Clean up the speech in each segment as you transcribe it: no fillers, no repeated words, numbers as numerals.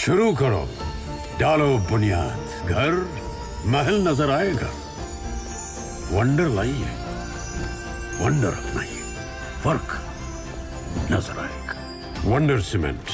शुरू करो, डालो बुनियाद, घर महल नजर आएगा। वंडर लाइए, वंडर अपनाइए, फर्क नजर आएगा। वंडर सीमेंट,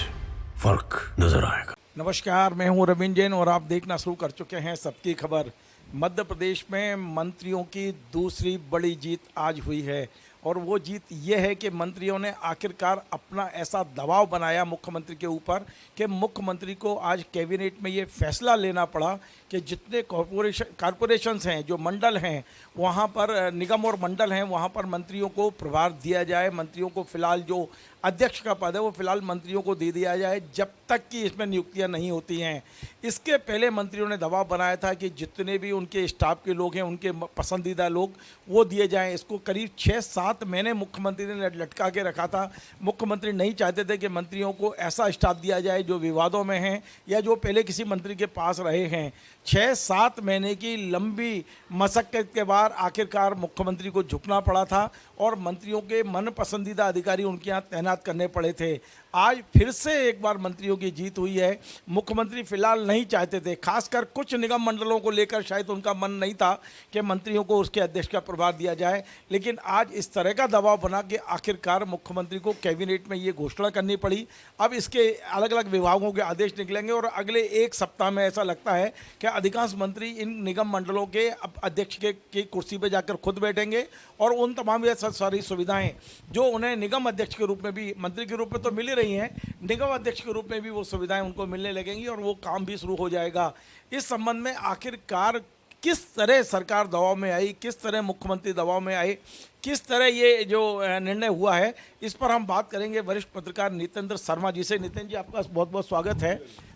फर्क नजर आएगा। नमस्कार, मैं हूं रविंद्र जैन और आप देखना शुरू कर चुके हैं सबकी खबर। मध्य प्रदेश में मंत्रियों की दूसरी बड़ी जीत आज हुई है और वो जीत ये है कि मंत्रियों ने आखिरकार अपना ऐसा दबाव बनाया मुख्यमंत्री के ऊपर कि मुख्यमंत्री को आज कैबिनेट में ये फैसला लेना पड़ा कि जितने कॉरपोरेशंस हैं, जो मंडल हैं, वहाँ पर निगम और मंडल हैं, वहाँ पर मंत्रियों को प्रभार दिया जाए। मंत्रियों को फिलहाल जो अध्यक्ष का पद है वो फिलहाल मंत्रियों को दे दिया जाए जब तक कि इसमें नियुक्तियां नहीं होती हैं। इसके पहले मंत्रियों ने दबाव बनाया था कि जितने भी उनके स्टाफ के लोग हैं, उनके पसंदीदा लोग, वो दिए जाएं। इसको करीब 6-7 महीने मुख्यमंत्री ने लटका के रखा था। मुख्यमंत्री नहीं चाहते थे कि मंत्रियों को ऐसा स्टाफ दिया जाए जो विवादों में हैं या जो पहले किसी मंत्री के पास रहे हैं। 6-7 महीने की लंबी मशक्कत के बाद आखिरकार मुख्यमंत्री को झुकना पड़ा था और मंत्रियों के मन पसंदीदा अधिकारी उनके यहाँ तैनात करने पड़े थे। आज फिर से एक बार मंत्रियों की जीत हुई है। मुख्यमंत्री फिलहाल नहीं चाहते थे, खासकर कुछ निगम मंडलों को लेकर शायद उनका मन नहीं था कि मंत्रियों को उसके अध्यक्ष का प्रभार दिया जाए, लेकिन आज इस तरह का दबाव बना कि आखिरकार मुख्यमंत्री को कैबिनेट में ये घोषणा करनी पड़ी। अब इसके अलग अलग विभागों के आदेश निकलेंगे और अगले एक सप्ताह में ऐसा लगता है कि अधिकांश मंत्री इन निगम मंडलों के अध्यक्ष की कुर्सी पर जाकर खुद बैठेंगे और उन तमाम सारी सुविधाएं जो उन्हें निगम अध्यक्ष के रूप में भी, मंत्री के रूप में तो मिल रही हैं, निगम अध्यक्ष के रूप में भी वो सुविधाएं उनको मिलने लगेंगी और वो काम भी शुरू हो जाएगा। इस संबंध में आखिरकार किस तरह सरकार दबाव में आई, किस तरह मुख्यमंत्री दबाव में आए, किस तरह ये जो निर्णय हुआ है, इस पर हम बात करेंगे वरिष्ठ पत्रकार नितेंद्र शर्मा जी से। नितिन जी, आपका बहुत बहुत स्वागत है।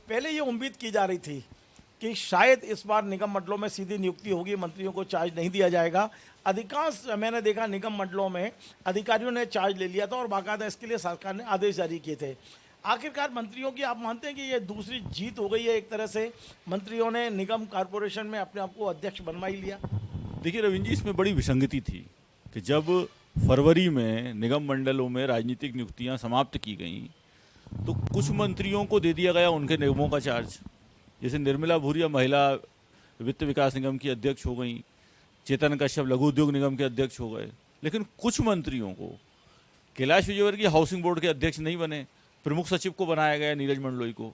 पहले ये उम्मीद की जा रही थी कि शायद इस बार निगम मंडलों में सीधी नियुक्ति होगी, मंत्रियों को चार्ज नहीं दिया जाएगा। अधिकांश मैंने देखा निगम मंडलों में अधिकारियों ने चार्ज ले लिया था और बाकायदा इसके लिए सरकार ने आदेश जारी किए थे। आखिरकार मंत्रियों की आप मानते हैं कि ये दूसरी जीत हो गई है? एक तरह से मंत्रियों ने निगम कॉरपोरेशन में अपने आप को अध्यक्ष बनवा ही लिया। देखिए रविंद्र जी, इसमें बड़ी विसंगति थी कि जब फरवरी में निगम मंडलों में राजनीतिक नियुक्तियां समाप्त की गईं तो कुछ मंत्रियों को दे दिया गया उनके निगमों का चार्ज। जैसे निर्मला भूरिया महिला वित्त विकास निगम की अध्यक्ष हो गई, चेतन कश्यप लघु उद्योग निगम के अध्यक्ष हो गए, लेकिन कुछ मंत्रियों को कैलाश विजयवर्गीय हाउसिंग बोर्ड के अध्यक्ष नहीं बने, प्रमुख सचिव को बनाया गया नीरज मंडलोई को।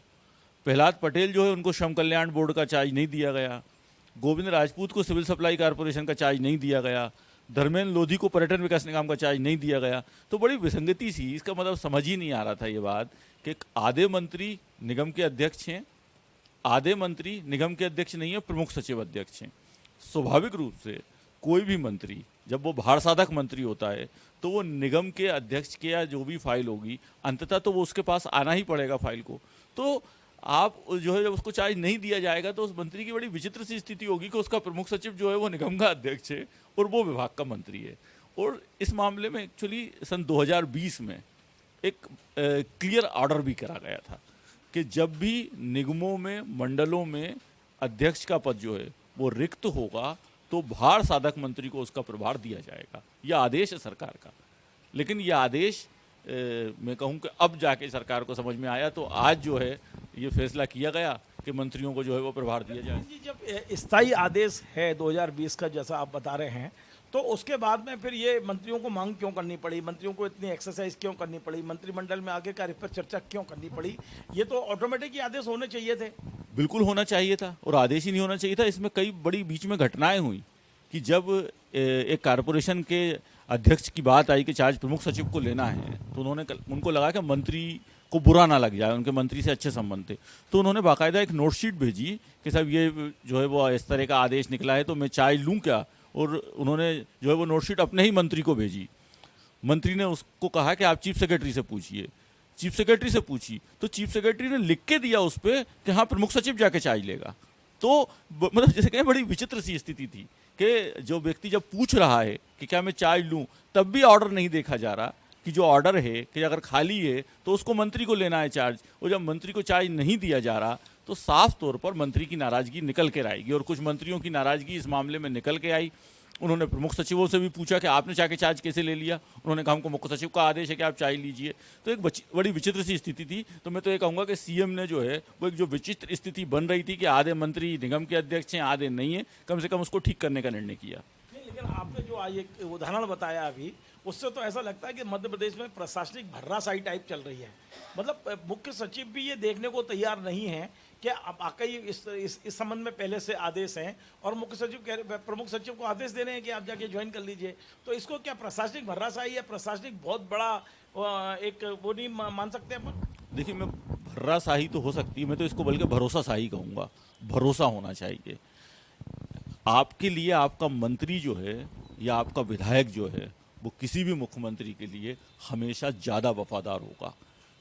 प्रहलाद पटेल जो है उनको श्रम कल्याण बोर्ड का चार्ज नहीं दिया गया। गोविंद राजपूत को सिविल सप्लाई कॉरपोरेशन का चार्ज नहीं दिया गया। धर्मेंद्र लोधी को पर्यटन विकास निगम का चार्ज नहीं दिया गया। तो बड़ी विसंगति सी, इसका मतलब समझ ही नहीं आ रहा था ये बात कि आधे मंत्री निगम के अध्यक्ष हैं, आधे मंत्री निगम के अध्यक्ष नहीं है, प्रमुख सचिव अध्यक्ष हैं। स्वाभाविक रूप से कोई भी मंत्री जब वो भार साधक मंत्री होता है तो वो निगम के अध्यक्ष के या जो भी फाइल होगी अंततः तो वो उसके पास आना ही पड़ेगा फाइल को। तो आप जो है जब उसको चार्ज नहीं दिया जाएगा तो उस मंत्री की बड़ी विचित्र सी स्थिति होगी कि उसका प्रमुख सचिव जो है वो निगम का अध्यक्ष है और वो विभाग का मंत्री है। और इस मामले में एक्चुअली सन 2020 में एक क्लियर ऑर्डर भी करा गया था कि जब भी निगमों में मंडलों में अध्यक्ष का पद जो है वो रिक्त होगा तो भार साधक मंत्री को उसका प्रभार दिया जाएगा। यह आदेश है सरकार का, लेकिन यह आदेश मैं कहूँ कि अब जाके सरकार को समझ में आया तो आज जो है ये फैसला किया गया कि मंत्रियों को जो है वो प्रभार दिया जाए। जी, जब स्थायी आदेश है 2020 का जैसा आप बता रहे हैं, तो उसके बाद में फिर ये मंत्रियों को मांग क्यों करनी पड़ी, मंत्रियों को इतनी एक्सरसाइज क्यों करनी पड़ी, मंत्रिमंडल में आगे इस पर चर्चा क्यों करनी पड़ी? ये तो ऑटोमेटिक ही आदेश होने चाहिए थे। बिल्कुल होना चाहिए था और आदेश ही नहीं होना चाहिए था। इसमें कई बड़ी बीच में घटनाएं हुई कि जब एक कॉरपोरेशन के अध्यक्ष की बात आई कि चार्ज प्रमुख सचिव को लेना है तो उनको लगा कि मंत्री को बुरा ना लग जाए, उनके मंत्री से अच्छे संबंध थे, तो उन्होंने बाकायदा एक नोटशीट भेजी कि साहब ये जो है वो इस तरह का आदेश निकला है तो मैं चार्ज लूँ क्या। और उन्होंने जो है वो नोटशीट अपने ही मंत्री को भेजी। मंत्री ने उसको कहा कि आप चीफ सेक्रेटरी से पूछिए। चीफ सेक्रेटरी से पूछी तो चीफ सेक्रेटरी ने लिख के दिया उस पर कि हाँ प्रमुख सचिव जाके चार्ज लेगा। तो मतलब जैसे कहें बड़ी विचित्र सी स्थिति थी कि जो व्यक्ति जब पूछ रहा है कि क्या मैं चार्ज लूँ तब भी ऑर्डर नहीं देखा जा रहा कि जो ऑर्डर है कि अगर खाली है तो उसको मंत्री को लेना है चार्ज, और जब मंत्री को चार्ज नहीं दिया जा रहा तो साफ तौर पर मंत्री की नाराजगी निकल कर आएगी और कुछ मंत्रियों की नाराजगी इस मामले में निकल के आई। उन्होंने प्रमुख सचिवों से भी पूछा कि आपने चाय के चार्ज कैसे ले लिया, उन्होंने कहा हमको मुख्य सचिव का आदेश है कि आप चाय लीजिए। तो एक बड़ी विचित्र सी स्थिति थी। तो मैं तो ये कहूँगा कि सीएम ने जो है वो एक जो विचित्र स्थिति बन रही थी कि आधे मंत्री निगम के अध्यक्ष हैं, आधे नहीं है, कम से कम उसको ठीक करने का निर्णय किया। नहीं, लेकिन आपने जो आज एक उदाहरण बताया अभी, उससे तो ऐसा लगता है कि मध्य प्रदेश में प्रशासनिक भर्राशाही टाइप चल रही है। मतलब मुख्य सचिव भी ये देखने को तैयार नहीं है कि अब वाकई इस संबंध में पहले से आदेश हैं और मुख्य सचिव प्रमुख सचिव को आदेश दे रहे हैं कि आप जाके ज्वाइन कर लीजिए। तो इसको क्या प्रशासनिक भर्राशाही या प्रशासनिक बहुत बड़ा एक वो नहीं मान सकते अपन? देखिए, मैं भर्राशाही तो हो सकती है, मैं तो इसको बल्कि भरोसाशाही कहूँगा। भरोसा होना चाहिए। आपके लिए आपका मंत्री जो है या आपका विधायक जो है वो किसी भी मुख्यमंत्री के लिए हमेशा ज़्यादा वफादार होगा,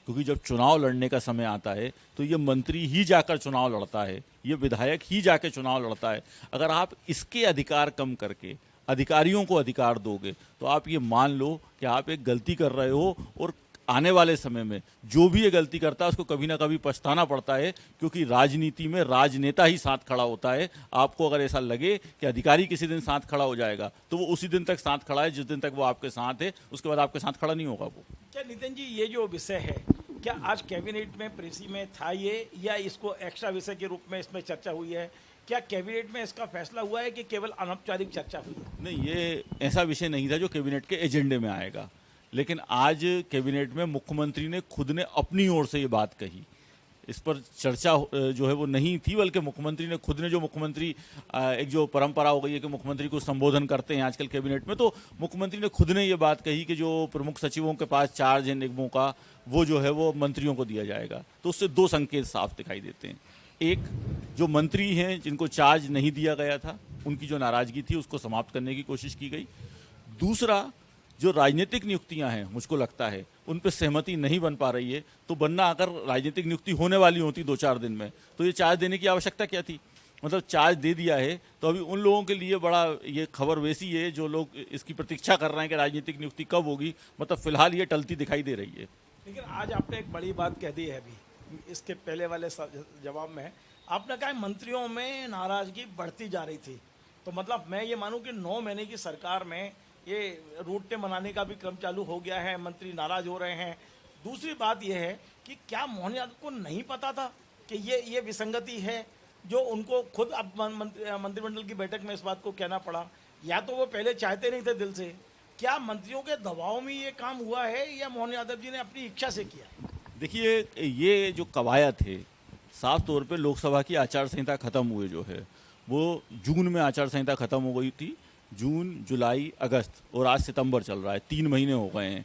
क्योंकि जब चुनाव लड़ने का समय आता है तो ये मंत्री ही जाकर चुनाव लड़ता है, ये विधायक ही जाकर चुनाव लड़ता है। अगर आप इसके अधिकार कम करके अधिकारियों को अधिकार दोगे तो आप ये मान लो कि आप एक गलती कर रहे हो, और आने वाले समय में जो भी ये गलती करता है उसको कभी ना कभी पछताना पड़ता है, क्योंकि राजनीति में राजनेता ही साथ खड़ा होता है। आपको अगर ऐसा लगे कि अधिकारी किसी दिन साथ खड़ा हो जाएगा तो वो उसी दिन तक साथ खड़ा है जिस दिन तक वो आपके साथ है, उसके बाद आपके साथ खड़ा नहीं होगा वो। क्या नितिन जी, ये जो विषय है क्या आज कैबिनेट में प्रेसी में था ये, या इसको एक्स्ट्रा विषय के रूप में इसमें चर्चा हुई है? क्या कैबिनेट में इसका फैसला हुआ है कि केवल अनौपचारिक चर्चा हुई है? नहीं, ये ऐसा विषय नहीं था जो कैबिनेट के एजेंडे में आएगा, लेकिन आज कैबिनेट में मुख्यमंत्री ने खुद ने अपनी ओर से ये बात कही। इस पर चर्चा जो है वो नहीं थी, बल्कि मुख्यमंत्री ने खुद ने, जो मुख्यमंत्री एक जो परंपरा हो गई है कि मुख्यमंत्री को संबोधन करते हैं आजकल कैबिनेट में, तो मुख्यमंत्री ने खुद ने ये बात कही कि जो प्रमुख सचिवों के पास चार्ज है निगमों का, वो जो है वो मंत्रियों को दिया जाएगा। तो उससे दो संकेत साफ दिखाई देते हैं। एक, जो मंत्री हैं जिनको चार्ज नहीं दिया गया था, उनकी जो नाराजगी थी उसको समाप्त करने की कोशिश की गई। दूसरा, जो राजनीतिक नियुक्तियां हैं, मुझको लगता है उन पर सहमति नहीं बन पा रही है। तो बनना, अगर राजनीतिक नियुक्ति होने वाली होती 2-4 दिन में, तो ये चार्ज देने की आवश्यकता क्या थी? मतलब चार्ज दे दिया है तो अभी उन लोगों के लिए बड़ा ये खबर वैसी है जो लोग इसकी प्रतीक्षा कर रहे हैं कि राजनीतिक नियुक्ति कब होगी। मतलब फिलहाल ये टलती दिखाई दे रही है। लेकिन आज आपने एक बड़ी बात कह दी है अभी, इसके पहले वाले जवाब में आपने कहा मंत्रियों में नाराजगी बढ़ती जा रही थी। तो मतलब मैं ये मानूं कि 9 महीने की सरकार में ये रूट मनाने का भी क्रम चालू हो गया है, मंत्री नाराज हो रहे हैं। दूसरी बात यह है कि क्या मोहन यादव को नहीं पता था कि ये विसंगति है, जो उनको खुद अब मंत्रिमंडल की बैठक में इस बात को कहना पड़ा? या तो वो पहले चाहते नहीं थे दिल से? क्या मंत्रियों के दबाव में ये काम हुआ है या मोहन यादव जी ने अपनी इच्छा से किया? देखिए, ये जो कवायद है, साफ तौर पे लोकसभा की आचार संहिता खत्म हुए जो है वो जून में आचार संहिता खत्म हो गई थी। जून, जुलाई, अगस्त और आज सितंबर चल रहा है, 3 महीने हो गए हैं।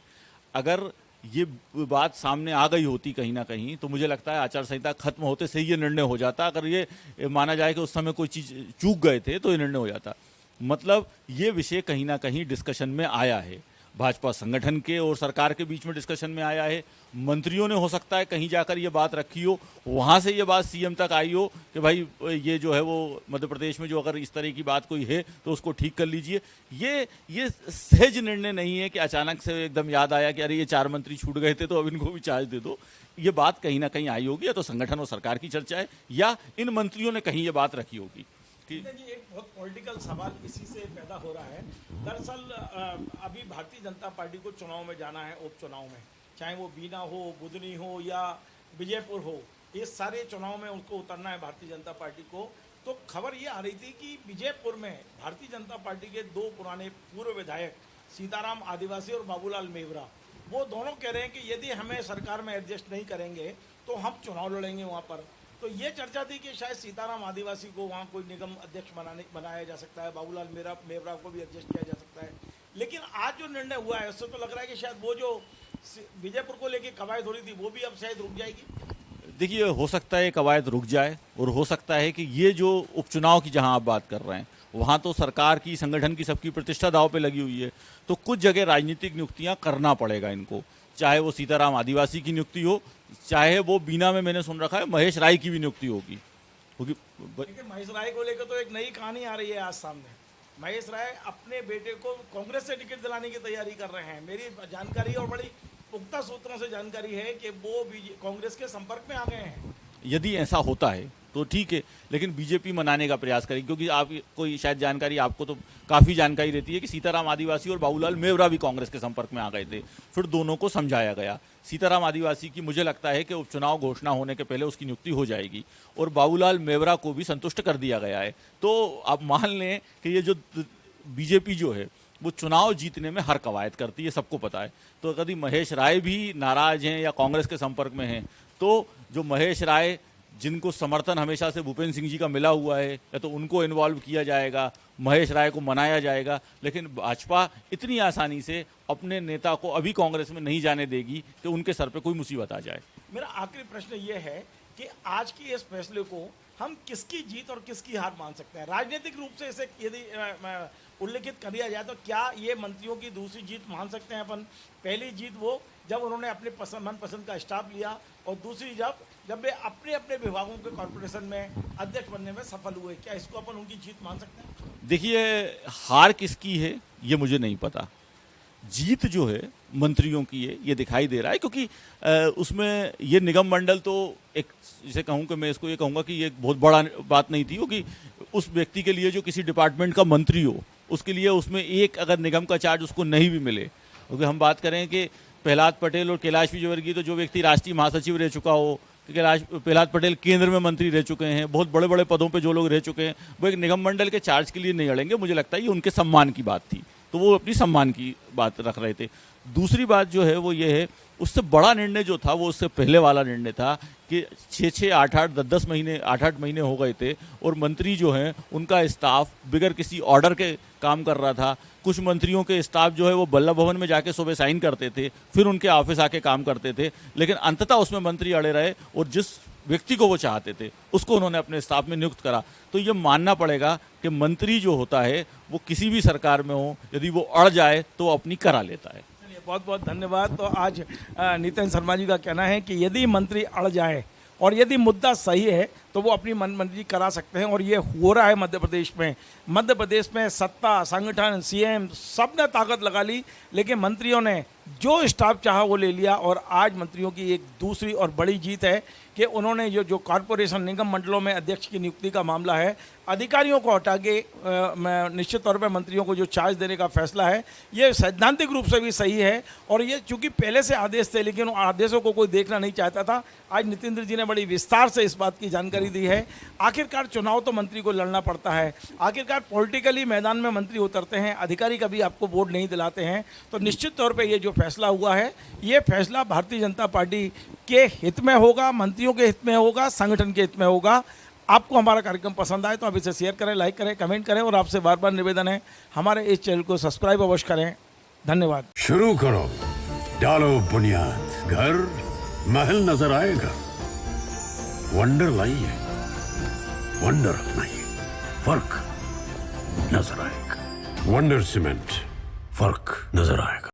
अगर ये बात सामने आ गई होती कहीं ना कहीं तो मुझे लगता है आचार संहिता खत्म होते से ही ये निर्णय हो जाता। अगर ये माना जाए कि उस समय कोई चीज़ चूक गए थे तो ये निर्णय हो जाता। मतलब ये विषय कहीं ना कहीं डिस्कशन में आया है, भाजपा संगठन के और सरकार के बीच में डिस्कशन में आया है। मंत्रियों ने हो सकता है कहीं जाकर ये बात रखी हो, वहाँ से ये बात सीएम तक आई हो कि भाई ये जो है वो मध्य प्रदेश में जो अगर इस तरह की बात कोई है तो उसको ठीक कर लीजिए। ये सहज निर्णय नहीं है कि अचानक से एकदम याद आया कि अरे ये 4 मंत्री छूट गए थे तो अब इनको भी चार्ज दे दो। ये बात कहीं ना कहीं आई होगी, या तो संगठन और सरकार की चर्चा है या इन मंत्रियों ने कहीं ये बात रखी होगी। जी, एक बहुत पॉलिटिकल सवाल इसी से पैदा हो रहा है। दरअसल अभी भारतीय जनता पार्टी को चुनाव में जाना है, उपचुनाव में, चाहे वो बीना हो, बुधनी हो या विजयपुर हो, ये सारे चुनाव में उनको उतरना है भारतीय जनता पार्टी को। तो खबर ये आ रही थी कि विजयपुर में भारतीय जनता पार्टी के 2 पुराने पूर्व विधायक सीताराम आदिवासी और बाबूलाल मेवरा, वो दोनों कह रहे हैं कि यदि हमें सरकार में एडजस्ट नहीं करेंगे तो हम चुनाव लड़ेंगे वहाँ पर। तो ये चर्चा थी कि शायद सीताराम आदिवासी को वहाँ कोई निगम अध्यक्ष बनाया जा सकता है, बाबूलाल मेवरा को भी एडजस्ट किया जा सकता है। लेकिन आज जो निर्णय हुआ है उससे तो लग रहा है कि शायद वो जो विजयपुर को लेकर कवायद हो रही थी वो भी अब शायद रुक जाएगी। देखिए, हो सकता है कवायद रुक जाए और हो सकता है कि ये जो उपचुनाव की जहां आप बात कर रहे हैं वहां तो सरकार की, संगठन की, सबकी प्रतिष्ठा दांव पे लगी हुई है। तो कुछ जगह राजनीतिक नियुक्तियां करना पड़ेगा इनको, चाहे वो सीताराम आदिवासी की नियुक्ति हो, चाहे वो बीना में मैंने सुन रखा है महेश राय की भी नियुक्ति होगी। महेश राय को लेकर तो एक नई कहानी आ रही है आज सामने। महेश राय अपने बेटे को कांग्रेस से टिकट दिलाने की तैयारी कर रहे हैं। मेरी जानकारी और बड़ी पुख्ता सूत्रों से जानकारी है कि वो भी कांग्रेस के संपर्क में आ गए हैं। यदि ऐसा होता है तो ठीक है, लेकिन बीजेपी मनाने का प्रयास करेगी, क्योंकि आप कोई शायद जानकारी, आपको तो काफ़ी जानकारी रहती है कि सीताराम आदिवासी और बाबूलाल मेवरा भी कांग्रेस के संपर्क में आ गए थे, फिर दोनों को समझाया गया। सीताराम आदिवासी की मुझे लगता है कि उपचुनाव घोषणा होने के पहले उसकी नियुक्ति हो जाएगी, और बाबूलाल मेवरा को भी संतुष्ट कर दिया गया है। तो आप मान लें कि ये जो बीजेपी जो है वो चुनाव जीतने में हर कवायद करती है, सबको पता है। तो कभी महेश राय भी नाराज हैं या कांग्रेस के संपर्क में हैं, तो जो महेश राय जिनको समर्थन हमेशा से भूपेंद्र सिंह जी का मिला हुआ है, या तो उनको इन्वॉल्व किया जाएगा, महेश राय को मनाया जाएगा। लेकिन भाजपा इतनी आसानी से अपने नेता को अभी कांग्रेस में नहीं जाने देगी कि उनके सर पे कोई मुसीबत आ जाए। मेरा आखिरी प्रश्न ये है कि आज की इस फैसले को हम किसकी जीत और किसकी हार मान सकते हैं? राजनीतिक रूप से इसे यदि उल्लेखित कर दिया जाए तो क्या ये मंत्रियों की दूसरी जीत मान सकते हैं अपन? पहली जीत वो जब उन्होंने अपने मनपसंद का स्टाफ लिया, और दूसरी जब वे अपने अपने विभागों के कॉर्पोरेशन में अध्यक्ष बनने में सफल हुए, क्या इसको अपन उनकी जीत मान सकते हैं? देखिए, हार किसकी है ये मुझे नहीं पता, जीत जो है मंत्रियों की है ये दिखाई दे रहा है, क्योंकि उसमें ये निगम मंडल तो एक, जिसे कहूँ कि मैं इसको ये कहूँगा कि ये बहुत बड़ा बात नहीं थी, क्योंकि उस व्यक्ति के लिए जो किसी डिपार्टमेंट का मंत्री हो, उसके लिए उसमें एक अगर निगम का चार्ज उसको नहीं भी मिले, क्योंकि हम बात करें कि प्रहलाद पटेल और कैलाश विजयवर्गीय, तो जो व्यक्ति राष्ट्रीय महासचिव रह चुका हो, प्रहलाद पटेल केंद्र में मंत्री रह चुके हैं, बहुत बड़े बड़े पदों पे जो लोग रह चुके हैं, वो एक निगम मंडल के चार्ज के लिए नहीं अड़ेंगे। मुझे लगता है ये उनके सम्मान की बात थी, तो वो अपनी सम्मान की बात रख रहे थे। दूसरी बात जो है वो ये है, उससे बड़ा निर्णय जो था वो उससे पहले वाला निर्णय था कि 6-6, 8-8, 10-10 महीने, 8-8 महीने हो गए थे, और मंत्री जो हैं उनका स्टाफ बिगर किसी ऑर्डर के काम कर रहा था। कुछ मंत्रियों के स्टाफ जो है वो बल्लभ भवन में जाके सुबह साइन करते थे, फिर उनके ऑफिस आके काम करते थे, लेकिन अंततः उसमें मंत्री अड़े रहे, और जिस व्यक्ति को वो चाहते थे उसको उन्होंने अपने स्टाफ में नियुक्त करा। तो ये मानना पड़ेगा कि मंत्री जो होता है वो किसी भी सरकार में हो, यदि वो अड़ जाए तो वो अपनी करा लेता है। बहुत बहुत धन्यवाद। तो आज नितिन शर्मा जी का कहना है कि यदि मंत्री अड़ जाए और यदि मुद्दा सही है तो वो अपनी मनमर्जी करा सकते हैं, और ये हो रहा है मध्य प्रदेश में। मध्य प्रदेश में सत्ता, संगठन, सीएम सब ने ताकत लगा ली, लेकिन मंत्रियों ने जो स्टाफ चाहा वो ले लिया। और आज मंत्रियों की एक दूसरी और बड़ी जीत है कि उन्होंने जो कॉरपोरेशन निगम मंडलों में अध्यक्ष की नियुक्ति का मामला है, अधिकारियों को हटा के निश्चित तौर पर मंत्रियों को जो चार्ज देने का फैसला है, ये सैद्धांतिक रूप से भी सही है। और ये चूंकि पहले से आदेश थे, लेकिन उन आदेशों को कोई देखना नहीं चाहता था। आज नितिन जी ने बड़ी विस्तार से इस बात की जानकारी दी है। आखिरकार चुनाव तो मंत्री को लड़ना पड़ता है, आखिरकार पॉलिटिकली मैदान में मंत्री उतरते हैं, अधिकारी कभी आपको वोट नहीं दिलाते हैं। तो निश्चित तौर पे ये जो फैसला हुआ है, ये फैसला भारतीय जनता पार्टी के हित में होगा, मंत्रियों के हित में होगा, संगठन के हित में होगा। आपको हमारा कार्यक्रम पसंद आए तो आप इसे शेयर करें, लाइक करें, कमेंट करें, और आपसे बार बार निवेदन है हमारे इस चैनल को सब्सक्राइब अवश्य करें। धन्यवाद। शुरू करो, डालो बुनियाद, घर महल नजर आएगा। वंडर लाइए, वंडर अपनाइए, फर्क नजर आएगा। वंडर सीमेंट, फर्क नजर आएगा।